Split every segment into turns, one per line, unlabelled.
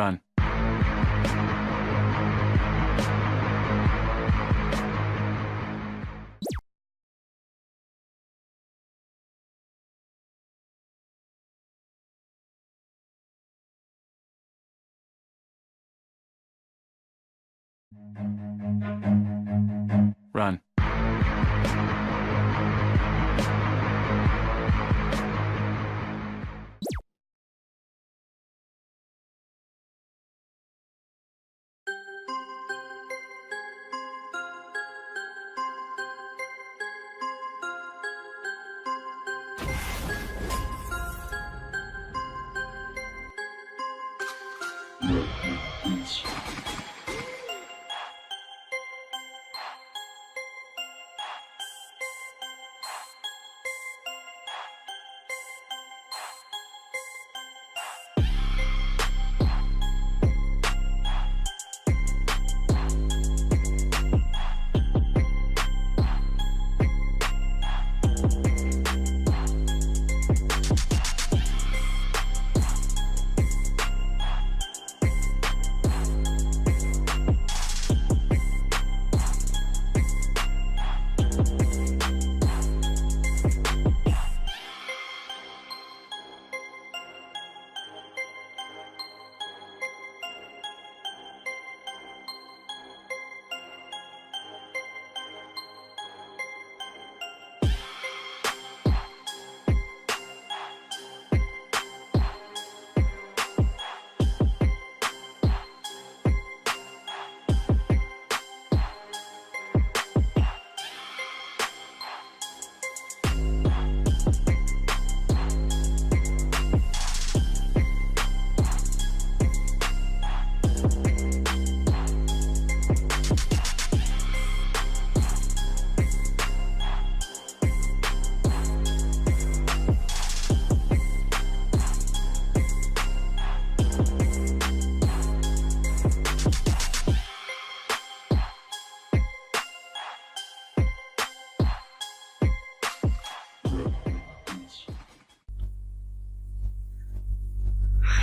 Run. Run.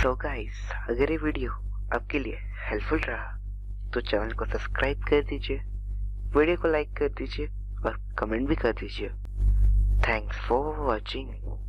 So guys, अगर ये video आपके लिए हेल्पफुल रहा तो चैनल को सब्सक्राइब कर दीजिए, वीडियो को लाइक कर दीजिए और कमेंट भी कर दीजिए। Thanks for watching.